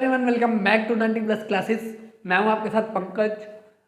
Everyone, welcome back to 20+ classes. मैं हूं आपके साथ पंकज।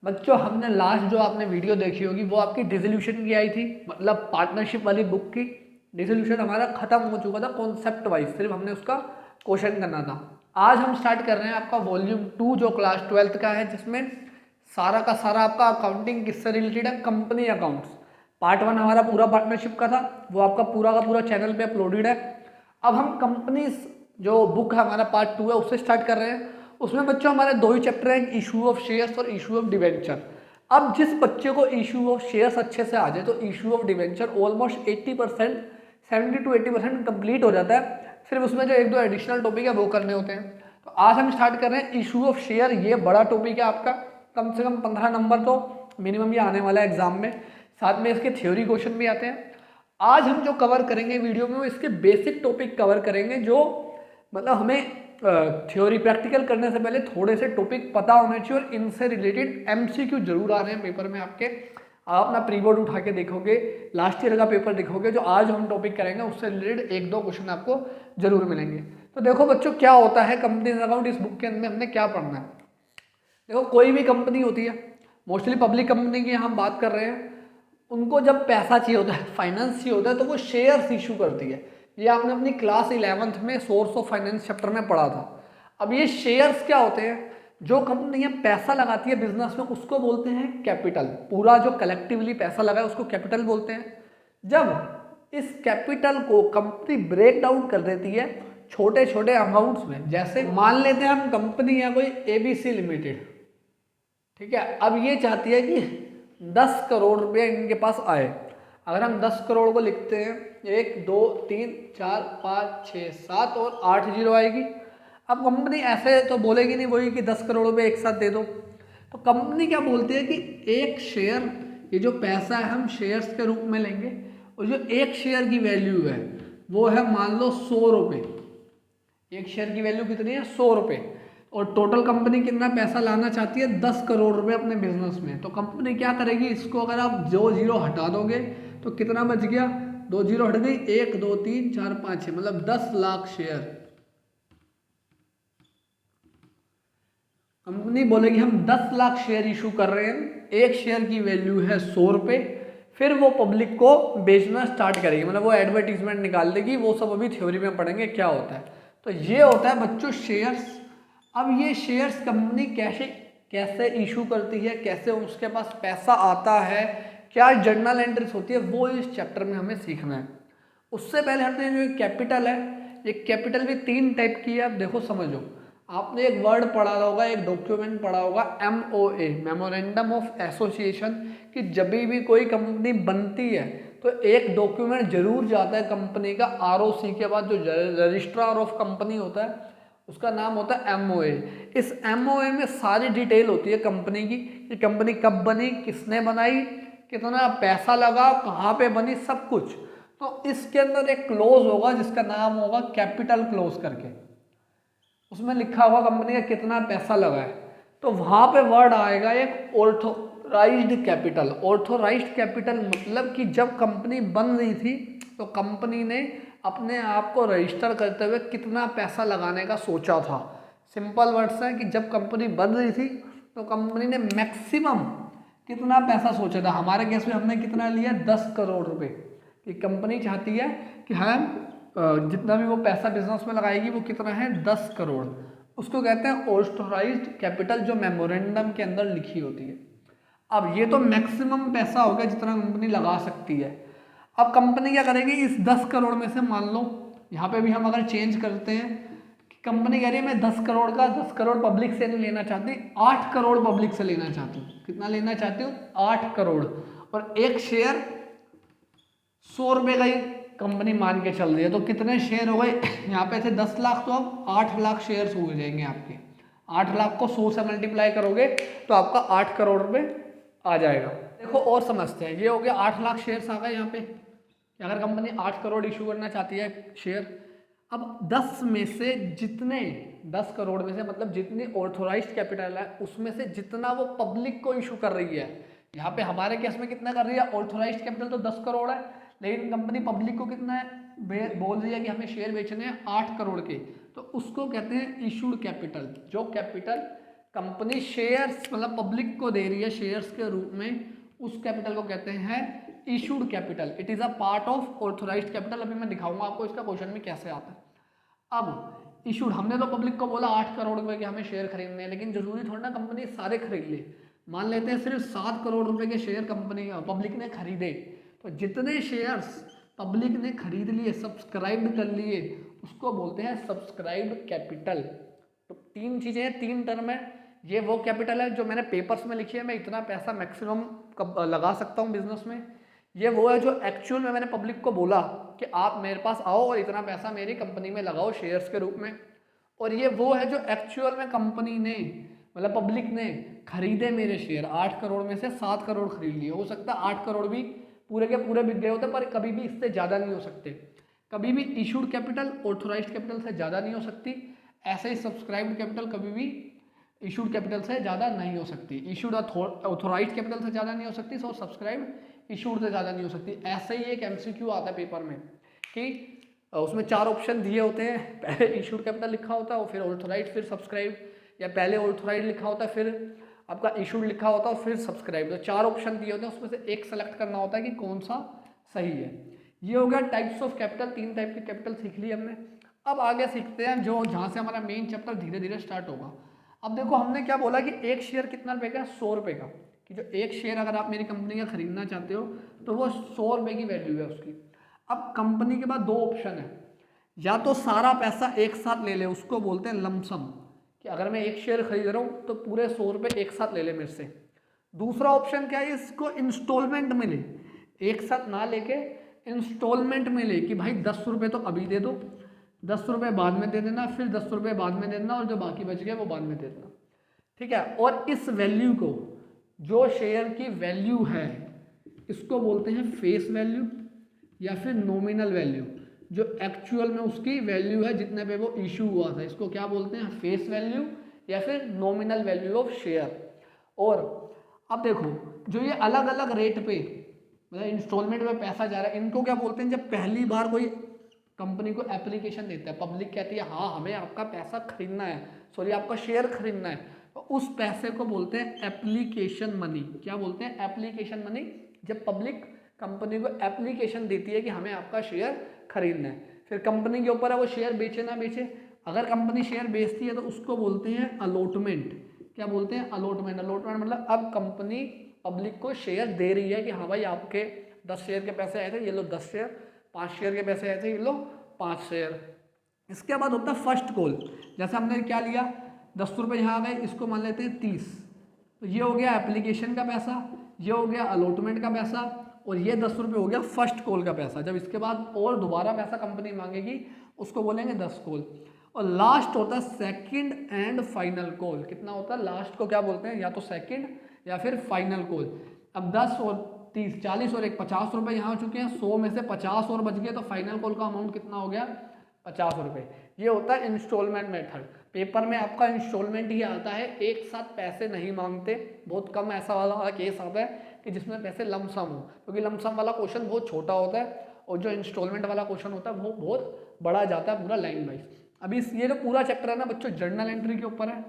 बच्चों, हमने लास्ट जो आपने वीडियो देखी होगी वो आपकी डिसोल्यूशन की आई थी, मतलब पार्टनरशिप वाली बुक की। डिसोल्यूशन हमारा खत्म हो चुका था कॉन्सेप्ट वाइज, सिर्फ हमने उसका क्वेश्चन करना था। आज हम स्टार्ट कर रहे हैं आपका वॉल्यूम 2 जो क्लास 12th का है, जिसमें सारा का सारा आपका अकाउंटिंग किससे रिलेटेड है, कंपनी अकाउंट्स। पार्ट 1 हमारा पूरा पार्टनरशिप का था, वो आपका पूरा का पूरा चैनल पे अपलोडेड है। अब हम कंपनीज जो बुक है हमारा पार्ट 2 है उससे स्टार्ट कर रहे हैं। उसमें बच्चों हमारे दो ही चैप्टर हैं, इशू ऑफ शेयर्स और इशू ऑफ डिवेंचर। अब जिस बच्चे को इशू ऑफ शेयर्स अच्छे से आ जाए तो issue of debenture almost 80%, 70 to 80% complete हो जाता है। सिर्फ उसमें जो एक दो एडिशनल टॉपिक है वो करने होते हैं। तो आज हम स्टार्ट कर रहे हैं इशू ऑफ शेयर। ये बड़ा टॉपिक है आपका, कम से कम 15 नंबर तो मिनिमम ये आने वाला है एग्जाम में। साथ में इसके थ्योरी क्वेश्चन भी आते हैं। आज हम जो कवर करेंगे वीडियो में वो इसके बेसिक टॉपिक कवर करेंगे, जो मतलब हमें थ्योरी प्रैक्टिकल करने से पहले थोड़े से टॉपिक पता होने चाहिए, और इनसे रिलेटेड एमसीक्यू जरूर आ रहे हैं पेपर में आपके। आप अपना प्री बोर्ड उठा के देखोगे, लास्ट ईयर का पेपर देखोगे, जो आज हम टॉपिक करेंगे उससे रिलेटेड एक दो क्वेश्चन आपको जरूर मिलेंगे। तो देखो बच्चों, क्या होता है कंपनी अकाउंट, इस बुक के अंदर हमने क्या पढ़ना है। देखो, कोई भी कंपनी होती है, मोस्टली पब्लिक कंपनी की हम बात कर रहे हैं, उनको जब पैसा चाहिए होता है, फाइनेंस चाहिए होता है, तो वो शेयर्स इशू करती है। ये आपने अपनी क्लास 11th में सोर्स ऑफ फाइनेंस चैप्टर में पढ़ा था। अब ये शेयर्स क्या होते हैं, जो कंपनियां पैसा लगाती है बिजनेस में उसको बोलते हैं कैपिटल। पूरा जो कलेक्टिवली पैसा लगा है उसको कैपिटल बोलते हैं। जब इस कैपिटल को कंपनी ब्रेक डाउन कर देती है छोटे छोटे अमाउंट्स में, जैसे मान लेते हैं हम कंपनी है कोई ABC लिमिटेड, ठीक है। अब ये चाहती है कि 10 करोड़ रुपये इनके पास आए। अगर हम 10 करोड़ को लिखते हैं, 1 2 3 4 5 6 7 और 8 जीरो आएगी। अब कंपनी ऐसे तो बोलेगी नहीं वही कि 10 करोड़ रुपये एक साथ दे दो। तो कंपनी क्या बोलती है कि एक शेयर, ये जो पैसा है हम शेयर्स के रूप में लेंगे, और जो एक शेयर की वैल्यू है वो है मान लो 100 रुपये। एक शेयर की वैल्यू कितनी है, 100 रुपये। और टोटल कंपनी कितना पैसा लाना चाहती है, 10 करोड़ रुपए अपने बिजनेस में। तो कंपनी क्या करेगी, इसको अगर आप जो जीरो हटा दोगे तो कितना बच गया, 2 जीरो हट गई, 1 2 3 4 5 6, मतलब 10 लाख शेयर। कंपनी बोलेगी हम 10 लाख शेयर इशू कर रहे हैं, एक शेयर की वैल्यू है 100 रुपये। फिर वो पब्लिक को बेचना स्टार्ट करेगी, मतलब वो एडवर्टीजमेंट निकाल देगी। वो सब अभी थ्योरी में पढ़ेंगे क्या होता है। तो ये होता है बच्चों शेयर्स। अब ये शेयर्स कंपनी कैसे कैसे इशू करती है, कैसे उसके पास पैसा आता है, क्या जर्नल एंट्रीज होती है, वो इस चैप्टर में हमें सीखना है। उससे पहले हमने जो कैपिटल है, ये कैपिटल भी 3 टाइप की है। अब देखो समझो, आपने एक वर्ड पढ़ा होगा, एक डॉक्यूमेंट पढ़ा होगा, MOA, मेमोरेंडम ऑफ एसोसिएशन, कि जब भी कोई कंपनी बनती है तो एक डॉक्यूमेंट जरूर जाता है कंपनी का ROC के बाद, जो रजिस्ट्रार ऑफ कंपनी होता है उसका नाम होता है MOA। इस MOA में सारी डिटेल होती है कंपनी की, कि कंपनी कब बनी, किसने बनाई, कितना पैसा लगा, कहाँ पे बनी, सब कुछ। तो इसके अंदर एक क्लोज होगा जिसका नाम होगा कैपिटल क्लोज करके। उसमें लिखा होगा कंपनी का कितना पैसा लगा है। तो वहाँ पे वर्ड आएगा एक ऑथोराइज्ड कैपिटल। ऑथोराइज्ड कैपिटल मतलब कि जब कंपनी बन रही थी तो कंपनी ने अपने आप को रजिस्टर करते हुए कितना पैसा लगाने का सोचा था। सिंपल वर्ड्स है कि जब कंपनी बन रही थी तो कंपनी ने मैक्सिमम कितना पैसा सोचा था। हमारे केस में हमने कितना लिया, 10 करोड़ रुपए। कि कंपनी चाहती है कि हम जितना भी वो पैसा बिजनेस में लगाएगी वो कितना है, 10 करोड़। उसको कहते हैं ऑथोराइज्ड कैपिटल, जो मेमोरेंडम के अंदर लिखी होती है। अब ये तो मैक्सिमम पैसा हो गया जितना कंपनी लगा सकती है। अब कंपनी क्या करेगी, इस 10 करोड़ में से मान लो यहाँ पे भी हम अगर चेंज करते हैं कि कंपनी कह रही है मैं 10 करोड़ का 10 करोड़ पब्लिक से नहीं लेना चाहती, 8 करोड़ पब्लिक से लेना चाहती हूँ। कितना लेना चाहती हूँ, 8 करोड़। और एक शेयर 100 रुपये का ही कंपनी मान के चल रही है, तो कितने शेयर हो गए यहाँ पे थे 10 लाख, तो अब 8 लाख शेयर्स हो जाएंगे आपके। 8 लाख को 100 से मल्टीप्लाई करोगे तो आपका 8 करोड़ रुपये आ जाएगा। देखो और समझते हैं, ये हो गया 8 लाख शेयर्स आ गए यहाँ पे। अगर कंपनी 8 करोड़ इशू करना चाहती है शेयर, अब 10 में से जितने 10 करोड़ में से मतलब जितनी ऑथोराइज्ड कैपिटल है उसमें से जितना वो पब्लिक को इशू कर रही है, यहाँ पे हमारे केस में कितना कर रही है, ऑथोराइज्ड कैपिटल तो 10 करोड़ है, लेकिन कंपनी पब्लिक को कितना है बोल रही है कि हमें शेयर बेचने हैं 8 करोड़ के। तो उसको कहते हैं इशूड कैपिटल। जो कैपिटल कंपनी शेयर्स मतलब पब्लिक को दे रही है शेयर्स के रूप में, उस कैपिटल को कहते हैं issued capital. It is a part of authorised capital. अभी मैं दिखाऊंगा आपको इसका क्वेश्चन में कैसे आता है। अब इशूड, हमने तो पब्लिक को बोला 8 करोड़ रुपए के हमें शेयर खरीदने हैं, लेकिन जरूरी थोड़ा ना कंपनी सारे खरीद ले। मान लेते हैं सिर्फ 7 करोड़ रुपए के शेयर कंपनी पब्लिक ने खरीदे, तो जितने शेयर्स पब्लिक ने खरीद लिए, सब्सक्राइब कर लिए, उसको बोलते हैं सब्सक्राइब्ड कैपिटल। तो 3 चीज़ें हैं, 3 टर्म है। ये वो कैपिटल है जो मैंने पेपर्स में लिखी है, मैं इतना पैसा मैक्सिमम लगा सकता हूँ बिजनेस में। ये वो है जो एक्चुअल में मैंने पब्लिक को बोला कि आप मेरे पास आओ और इतना पैसा मेरी कंपनी में लगाओ शेयर्स के रूप में। और ये वो है जो एक्चुअल में कंपनी ने मतलब पब्लिक ने खरीदे मेरे शेयर। 8 करोड़ में से 7 करोड़ खरीद लिए। हो सकता है 8 करोड़ भी पूरे के पूरे बिक गए होते, पर कभी भी इससे ज़्यादा नहीं हो सकते। कभी भी इशूड कैपिटल ऑथोराइज्ड कैपिटल से ज़्यादा नहीं हो सकती। ऐसे ही सब्सक्राइब्ड कैपिटल कभी भी इशूड कैपिटल से ज़्यादा नहीं हो सकती। इशूड ऑथोराइज्ड कैपिटल से ज़्यादा नहीं हो सकती, सो सब्सक्राइब्ड इशूड से ज़्यादा नहीं हो सकती। ऐसे ही एक MCQ आता है पेपर में कि उसमें 4 ऑप्शन दिए होते हैं। पहले इशूड कैपिटल लिखा होता है और फिर ऑथोराइज्ड फिर सब्सक्राइब, या पहले ऑथोराइज्ड लिखा होता है फिर आपका इशूड लिखा होता है और फिर सब्सक्राइब। तो 4 ऑप्शन दिए होते हैं, उसमें से एक सेलेक्ट करना होता है कि कौन सा सही है। ये हो गया टाइप्स ऑफ कैपिटल। 3 टाइप के कैपिटल सीख लिए हमने। अब आगे सीखते हैं जो जहाँ से हमारा मेन चैप्टर धीरे धीरे स्टार्ट होगा। अब देखो हमने क्या बोला कि एक शेयर कितना रुपए का, 100 रुपये का। कि जो एक शेयर अगर आप मेरी कंपनी का खरीदना चाहते हो तो वो 100 रुपये की वैल्यू है उसकी। अब कंपनी के बाद 2 ऑप्शन है, या तो सारा पैसा एक साथ ले ले, उसको बोलते हैं लमसम, कि अगर मैं एक शेयर खरीद रहा हूँ तो पूरे 100 रुपये एक साथ ले ले मेरे से। दूसरा ऑप्शन क्या है, इसको इंस्टॉलमेंट में ले, एक साथ ना लेके इंस्टॉलमेंट में ले, कि भाई 10 रुपये तो अभी दे दो, 10 रुपये बाद में दे देना, फिर 10 रुपये बाद में दे देना, और जो बाकी बच गया वो बाद में दे देना। ठीक है। और इस वैल्यू को, जो शेयर की वैल्यू है, इसको बोलते हैं फेस वैल्यू या फिर नॉमिनल वैल्यू। जो एक्चुअल में उसकी वैल्यू है जितने पे वो इशू हुआ था, इसको क्या बोलते हैं, फेस वैल्यू या फिर नॉमिनल वैल्यू ऑफ शेयर। और अब देखो जो ये अलग अलग रेट पे मतलब इंस्टॉलमेंट में पैसा जा रहा है, इनको क्या बोलते हैं, जब पहली बार कोई कंपनी को एप्लीकेशन देता है, पब्लिक कहती है हाँ हमें आपका पैसा खरीदना है, सॉरी आपका शेयर खरीदना है, तो उस पैसे को बोलते हैं एप्लीकेशन मनी। क्या बोलते हैं, एप्लीकेशन मनी। जब पब्लिक कंपनी को एप्लीकेशन देती है कि हमें आपका शेयर खरीदना है, फिर कंपनी के ऊपर है वो शेयर बेचे ना बेचे। अगर कंपनी शेयर बेचती है तो उसको बोलते हैं अलॉटमेंट। क्या बोलते हैं, अलॉटमेंट। अलॉटमेंट मतलब अब कंपनी पब्लिक को शेयर दे रही है कि हाँ भाई आपके 10 शेयर के पैसे आए थे, ये लो 10 शेयर, 5 शेयर के पैसे आए थे, ये लो 5 शेयर। इसके बाद होता है फर्स्ट कॉल। जैसे हमने क्या लिया, 10 रुपये यहाँ आ गए, इसको मान लेते हैं 30, तो ये हो गया एप्लीकेशन का पैसा, ये हो गया अलॉटमेंट का पैसा, और ये 10 रुपये हो गया फर्स्ट कॉल का पैसा। जब इसके बाद और दोबारा पैसा कंपनी मांगेगी उसको बोलेंगे 10 कॉल। और लास्ट होता है सेकंड एंड फाइनल कॉल। कितना होता है, लास्ट को क्या बोलते हैं, या तो सेकंड या फिर फाइनल कॉल। अब 10 और 30 40 और 1 50 रुपये यहाँ हो चुके हैं, 100 में से 50 और बच गए, तो फाइनल कॉल का अमाउंट कितना हो गया, 50 रुपये। ये होता है इंस्टॉलमेंट मेथड। पेपर में आपका इंस्टॉलमेंट ही आता है, एक साथ पैसे नहीं मांगते। बहुत कम ऐसा वाला केस आता है कि जिसमें पैसे लमसम हो, क्योंकि लमसम वाला क्वेश्चन बहुत छोटा होता है और जो इंस्टॉलमेंट वाला क्वेश्चन होता है वो बहुत बड़ा जाता है पूरा लाइन वाइज। अभी ये जो पूरा चैप्टर है ना बच्चों, जर्नल एंट्री के ऊपर है।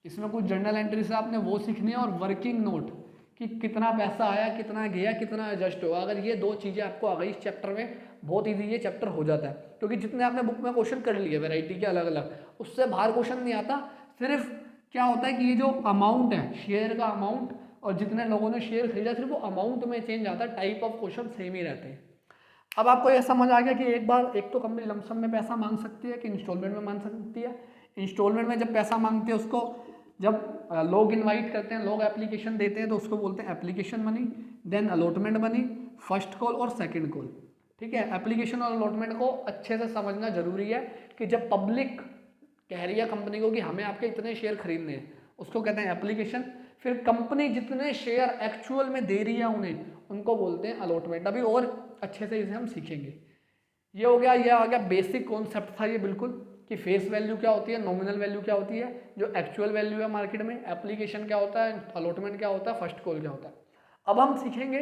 इसमें कुछ जर्नल एंट्री से आपने वो सीखनी है, और वर्किंग नोट कि कितना पैसा आया, कितना गया, कितना एडजस्ट हुआ। अगर ये 2 चीज़ें आपको आ गई इस चैप्टर में, बहुत ईजी ये चैप्टर हो जाता है, क्योंकि जितने आपने बुक में क्वेश्चन कर लिए वैरायटी के अलग अलग, उससे बाहर क्वेश्चन नहीं आता। सिर्फ क्या होता है कि ये जो अमाउंट है, शेयर का अमाउंट, और जितने लोगों ने शेयर खरीदा, सिर्फ वो अमाउंट में चेंज आता है, टाइप ऑफ क्वेश्चन सेम ही रहते हैं। अब आपको ये समझ आ गया कि एक तो कंपनी लमसम में पैसा मांग सकती है कि इंस्टॉलमेंट में मांग सकती है। इंस्टॉलमेंट में जब पैसा मांगते हैं उसको, जब लोग इनवाइट करते हैं, लोग एप्लीकेशन देते हैं, तो उसको बोलते हैं application money, then allotment money, first call और सेकंड कॉल। ठीक है। एप्लीकेशन और अलॉटमेंट को अच्छे से समझना जरूरी है कि जब पब्लिक कह रही है कंपनी को कि हमें आपके इतने शेयर खरीदने हैं, उसको कहते हैं एप्लीकेशन। फिर कंपनी जितने शेयर एक्चुअल में दे रही है उन्हें, उनको बोलते हैं अलॉटमेंट। अभी और अच्छे से इसे हम सीखेंगे। ये हो गया, ये आ गया बेसिक कॉन्सेप्ट था ये बिल्कुल, कि फेस वैल्यू क्या होती है, नॉमिनल वैल्यू क्या होती है, जो एक्चुअल वैल्यू है मार्केट में, एप्लीकेशन क्या होता है, अलॉटमेंट क्या होता है, फर्स्ट कॉल क्या होता है। अब हम सीखेंगे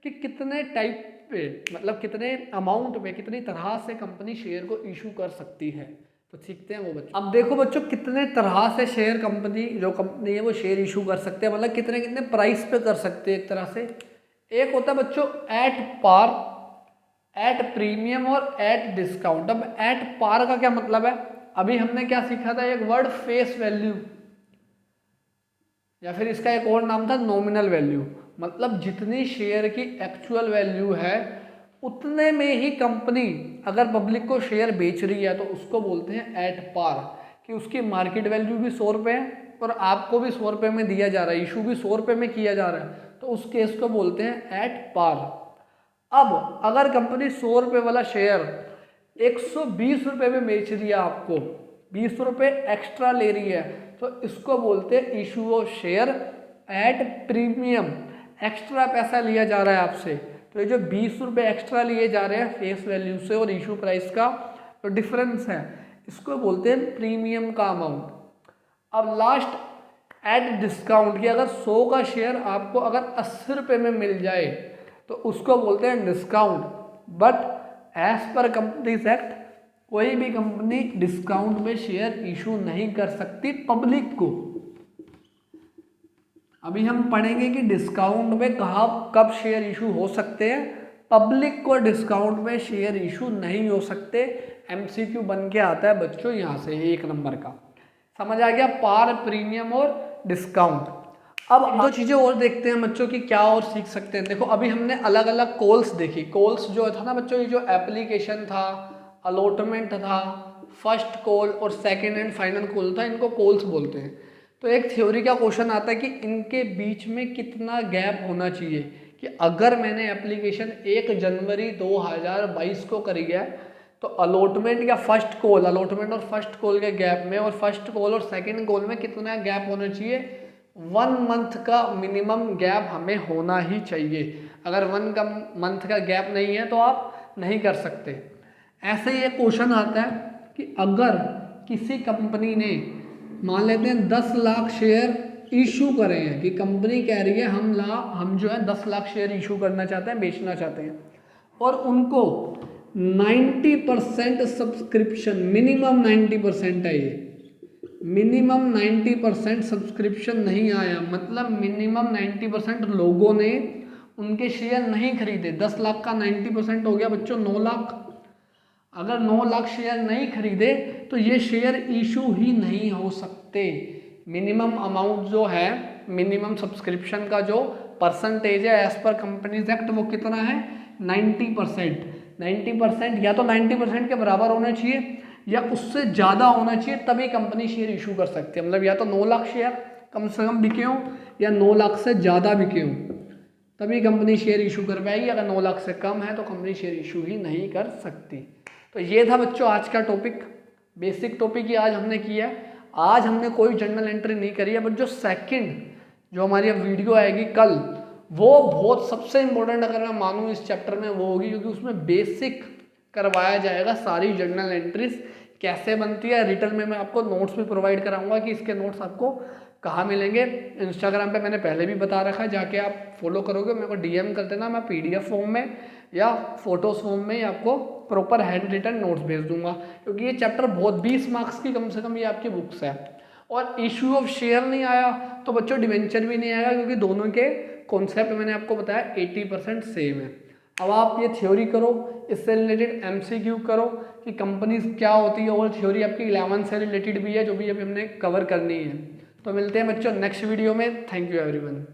कि कितने टाइप पे, मतलब कितने अमाउंट में, कितनी तरह से कंपनी शेयर को इशू कर सकती है। तो सीखते हैं वो बच्चों। अब देखो बच्चों कितने तरह से शेयर कंपनी जो कंपनी है वो शेयर इशू कर सकते हैं, मतलब कितने कितने प्राइस पे कर सकते हैं एक तरह से। एक होता है बच्चों एट पार, एट प्रीमियम और एट डिस्काउंट। अब एट पार का क्या मतलब है, अभी हमने क्या सीखा था, एक वर्ड फेस वैल्यू, या फिर इसका एक और नाम था नॉमिनल वैल्यू। मतलब जितनी शेयर की एक्चुअल वैल्यू है उतने में ही कंपनी अगर पब्लिक को शेयर बेच रही है तो उसको बोलते हैं एट पार, कि उसकी मार्केट वैल्यू भी 100 रुपये है और आपको भी 100 रुपये में दिया जा रहा है, इशू भी 100 रुपये में किया जा रहा है, तो उस केस को बोलते हैं एट पार। अब अगर कंपनी 100 रुपये वाला शेयर 120 रुपये में बेच रही है, आपको 20 रुपये एक्स्ट्रा ले रही है, तो इसको बोलते हैं issue of share at premium. Extra पैसा लिया जा रहा है आपसे, तो ये जो 20 रुपये एक्स्ट्रा लिए जा रहे हैं फेस वैल्यू से और इशू प्राइस का जो डिफरेंस है, इसको बोलते हैं प्रीमियम का अमाउंट। अब लास्ट एट डिस्काउंट, कि अगर 100 का शेयर आपको अगर 80 रुपये में मिल जाए तो उसको बोलते हैं discount. But as per companies act कोई भी कंपनी डिस्काउंट में शेयर इशू नहीं कर सकती पब्लिक को। अभी हम पढ़ेंगे कि डिस्काउंट में कहाँ कब शेयर इशू हो सकते हैं, पब्लिक को डिस्काउंट में शेयर इशू नहीं हो सकते। एमसीक्यू बन के आता है बच्चों यहाँ से 1 नंबर का, समझ आ गया, पार, प्रीमियम और डिस्काउंट। अब 2 चीज़ें और देखते हैं बच्चों की क्या और सीख सकते हैं। देखो अभी हमने अलग अलग कॉल्स देखी, कॉल्स जो था ना बच्चों, ये जो एप्लीकेशन था, अलॉटमेंट था, फर्स्ट कॉल और सेकेंड एंड फाइनल कॉल था, इनको कॉल्स बोलते हैं। तो एक थ्योरी का क्वेश्चन आता है कि इनके बीच में कितना गैप होना चाहिए, कि अगर मैंने एप्लीकेशन 1 जनवरी 2022 को करी है तो अलॉटमेंट या फर्स्ट कॉल, अलॉटमेंट और फर्स्ट कॉल के गैप में और फर्स्ट कॉल और सेकंड कॉल में कितना गैप होना चाहिए, 1 मंथ का मिनिमम गैप हमें होना ही चाहिए। अगर 1 मंथ का गैप नहीं है तो आप नहीं कर सकते। ऐसे ही एक क्वेश्चन आता है कि अगर किसी कंपनी ने मान लेते हैं 10 लाख शेयर इशू करे हैं, कि कंपनी कह रही है हम जो है 10 लाख शेयर इशू करना चाहते हैं, बेचना चाहते हैं, और उनको 90% सब्सक्रिप्शन, मिनिमम 90% है, ये मिनिमम 90% सब्सक्रिप्शन नहीं आया, मतलब मिनिमम 90% लोगों ने उनके शेयर नहीं खरीदे। 10 लाख का 90% हो गया बच्चों 9 लाख। अगर 9 लाख शेयर नहीं खरीदे तो ये शेयर इशू ही नहीं हो सकते। मिनिमम अमाउंट जो है, मिनिमम सब्सक्रिप्शन का जो परसेंटेज है एज पर कंपनीज एक्ट, वो कितना है 90%। 90% या तो 90% के बराबर होना चाहिए या उससे ज़्यादा होना चाहिए, तभी कंपनी शेयर इशू कर सकती है। मतलब या तो 9 लाख शेयर कम से कम बिके हों या 9 लाख से ज़्यादा बिके हों, तभी कंपनी शेयर इशू कर पाएगी। अगर 9 लाख से कम है तो कंपनी शेयर इशू ही नहीं कर सकती। तो ये था बच्चों आज का टॉपिक, बेसिक टॉपिक ही आज हमने किया है। आज हमने कोई जर्नल एंट्री नहीं करी है, बट जो सेकंड जो हमारी अब वीडियो आएगी कल, वो बहुत सबसे इम्पोर्टेंट अगर मैं मानूँ इस चैप्टर में वो होगी, क्योंकि उसमें बेसिक करवाया जाएगा सारी जर्नल एंट्रीज कैसे बनती है। रिटर्न में मैं आपको नोट्स भी प्रोवाइड कराऊंगा कि इसके नोट्स आपको कहाँ मिलेंगे। इंस्टाग्राम पे मैंने पहले भी बता रखा है, जाके आप फॉलो करोगे मेरे को डीएम कर देना, मैं पीडीएफ फॉर्म में या फोटोज फॉर्म में आपको प्रॉपर हैंड रिटन नोट्स भेज दूंगा, क्योंकि ये चैप्टर बहुत 20 मार्क्स की कम से कम ये आपकी बुक्स है। और इशू ऑफ शेयर नहीं आया तो बच्चों डिवेंचर भी नहीं आएगा, क्योंकि दोनों के कॉन्सेप्ट मैंने आपको बताया 80% सेम है। अब आप ये थ्योरी करो, इससे रिलेटेड एमसीक्यू करो कि कंपनीज क्या होती है, और थ्योरी आपकी 11 से रिलेटेड भी है जो भी अभी हमने कवर करनी है। तो मिलते हैं बच्चों नेक्स्ट वीडियो में। Thank you everyone.